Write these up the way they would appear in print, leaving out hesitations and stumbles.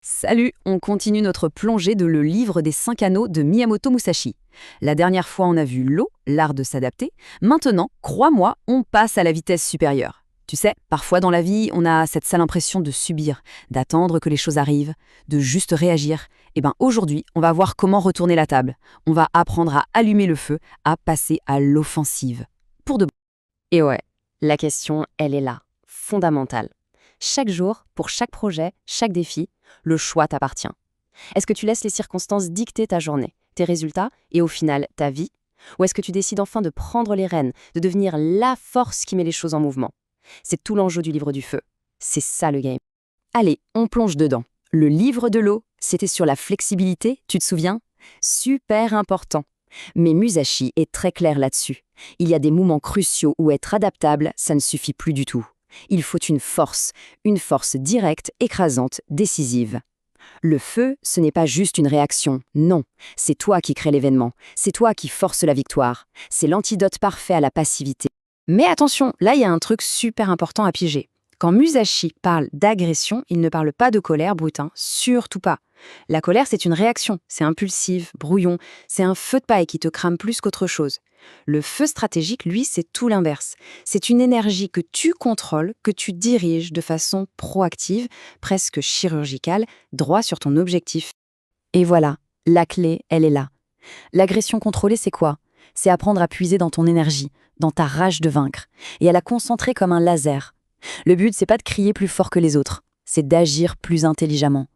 Salut, on continue notre plongée de Le livre des 5 anneaux de Miyamoto Musashi. La dernière fois, on a vu l'eau, l'art de s'adapter. Maintenant, crois-moi, on passe à la vitesse supérieure. Tu sais, parfois dans la vie, on a cette sale impression de subir, d'attendre que les choses arrivent, de juste réagir. Eh bien, aujourd'hui, on va voir comment retourner la table. On va apprendre à allumer le feu, à passer à l'offensive. Pour de bon. Et ouais, la question, elle est là, fondamentale. Chaque jour, pour chaque projet, chaque défi, le choix t'appartient. Est-ce que tu laisses les circonstances dicter ta journée, tes résultats et au final ta vie? Ou est-ce que tu décides enfin de prendre les rênes, de devenir la force qui met les choses en mouvement? C'est tout l'enjeu du livre du feu. C'est ça le game. Allez, on plonge dedans. Le livre de l'eau, c'était sur la flexibilité, tu te souviens? Super important. Mais Musashi est très clair là-dessus. Il y a des moments cruciaux où être adaptable, ça ne suffit plus du tout. Il faut une force directe, écrasante, décisive. Le feu, ce n'est pas juste une réaction, non. C'est toi qui crée l'événement, c'est toi qui force la victoire. C'est l'antidote parfait à la passivité. Mais attention, là il y a un truc super important à piger. Quand Musashi parle d'agression, il ne parle pas de colère brute, surtout pas. La colère, c'est une réaction, c'est impulsif, brouillon, c'est un feu de paille qui te crame plus qu'autre chose. Le feu stratégique, lui, c'est tout l'inverse. C'est une énergie que tu contrôles, que tu diriges de façon proactive, presque chirurgicale, droit sur ton objectif. Et voilà, la clé, elle est là. L'agression contrôlée, c'est quoi? C'est apprendre à puiser dans ton énergie, dans ta rage de vaincre, et à la concentrer comme un laser. Le but, c'est pas de crier plus fort que les autres, c'est d'agir plus intelligemment.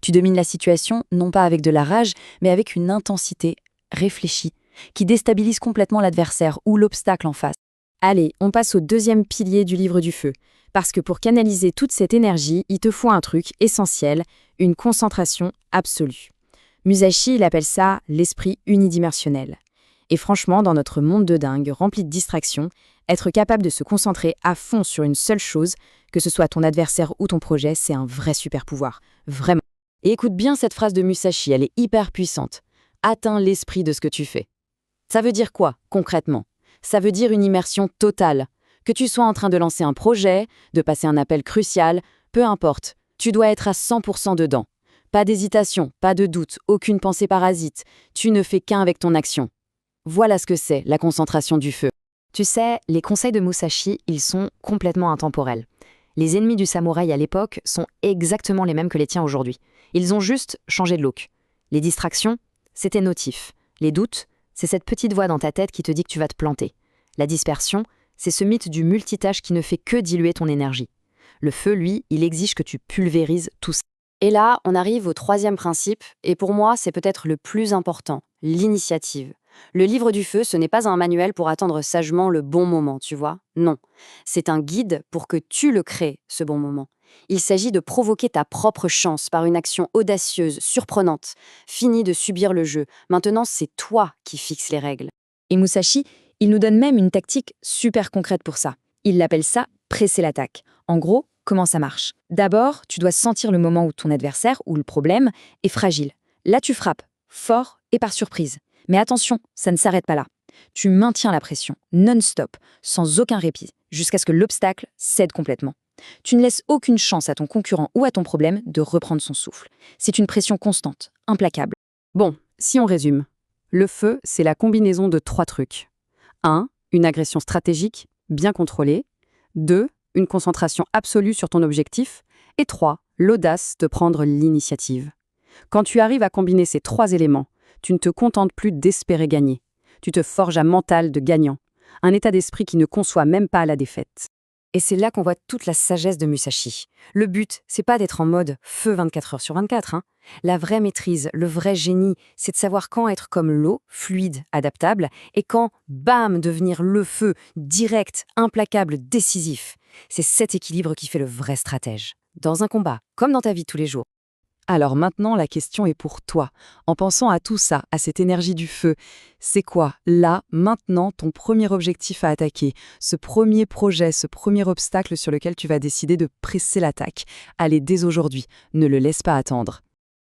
Tu domines la situation, non pas avec de la rage, mais avec une intensité réfléchie, qui déstabilise complètement l'adversaire ou l'obstacle en face. Allez, on passe au deuxième pilier du livre du feu. Parce que pour canaliser toute cette énergie, il te faut un truc essentiel, une concentration absolue. Musashi, il appelle ça l'esprit unidimensionnel. Et franchement, dans notre monde de dingue, rempli de distractions, être capable de se concentrer à fond sur une seule chose, que ce soit ton adversaire ou ton projet, c'est un vrai super pouvoir. Vraiment. Et écoute bien cette phrase de Musashi, elle est hyper puissante. Atteins l'esprit de ce que tu fais. Ça veut dire quoi, concrètement? Ça veut dire une immersion totale. Que tu sois en train de lancer un projet, de passer un appel crucial, peu importe, tu dois être à 100% dedans. Pas d'hésitation, pas de doute, aucune pensée parasite. Tu ne fais qu'un avec ton action. Voilà ce que c'est, la concentration du feu. Tu sais, les conseils de Musashi, ils sont complètement intemporels. Les ennemis du samouraï à l'époque sont exactement les mêmes que les tiens aujourd'hui. Ils ont juste changé de look. Les distractions, c'était notif. Les doutes, c'est cette petite voix dans ta tête qui te dit que tu vas te planter. La dispersion, c'est ce mythe du multitâche qui ne fait que diluer ton énergie. Le feu, lui, il exige que tu pulvérises tout ça. Et là, on arrive au troisième principe, et pour moi, c'est peut-être le plus important, l'initiative. Le livre du feu, ce n'est pas un manuel pour attendre sagement le bon moment, tu vois? Non. C'est un guide pour que tu le crées, ce bon moment. Il s'agit de provoquer ta propre chance par une action audacieuse, surprenante. Fini de subir le jeu. Maintenant, c'est toi qui fixes les règles. Et Musashi, il nous donne même une tactique super concrète pour ça. Il l'appelle ça presser l'attaque. En gros, comment ça marche? D'abord, tu dois sentir le moment où ton adversaire ou le problème est fragile. Là, tu frappes, fort et par surprise. Mais attention, ça ne s'arrête pas là. Tu maintiens la pression, non-stop, sans aucun répit, jusqu'à ce que l'obstacle cède complètement. Tu ne laisses aucune chance à ton concurrent ou à ton problème de reprendre son souffle. C'est une pression constante, implacable. Bon, si on résume, le feu, c'est la combinaison de 3 trucs. 1. Une agression stratégique, bien contrôlée. 2. Une concentration absolue sur ton objectif. Et 3. L'audace de prendre l'initiative. Quand tu arrives à combiner ces 3 éléments, tu ne te contentes plus d'espérer gagner. Tu te forges un mental de gagnant, un état d'esprit qui ne conçoit même pas la défaite. Et c'est là qu'on voit toute la sagesse de Musashi. Le but, c'est pas d'être en mode feu 24 heures sur 24. La vraie maîtrise, le vrai génie, c'est de savoir quand être comme l'eau, fluide, adaptable, et quand, bam, devenir le feu, direct, implacable, décisif. C'est cet équilibre qui fait le vrai stratège. Dans un combat, comme dans ta vie de tous les jours. Alors maintenant, la question est pour toi. En pensant à tout ça, à cette énergie du feu, c'est quoi, là, maintenant, ton premier objectif à attaquer? Ce premier projet, ce premier obstacle sur lequel tu vas décider de presser l'attaque. Allez, dès aujourd'hui, ne le laisse pas attendre.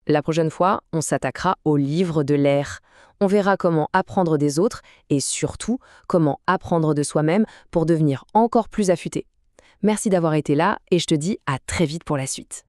La prochaine fois, on s'attaquera au livre de l'air. On verra comment apprendre des autres et surtout, comment apprendre de soi-même pour devenir encore plus affûté. Merci d'avoir été là et je te dis à très vite pour la suite.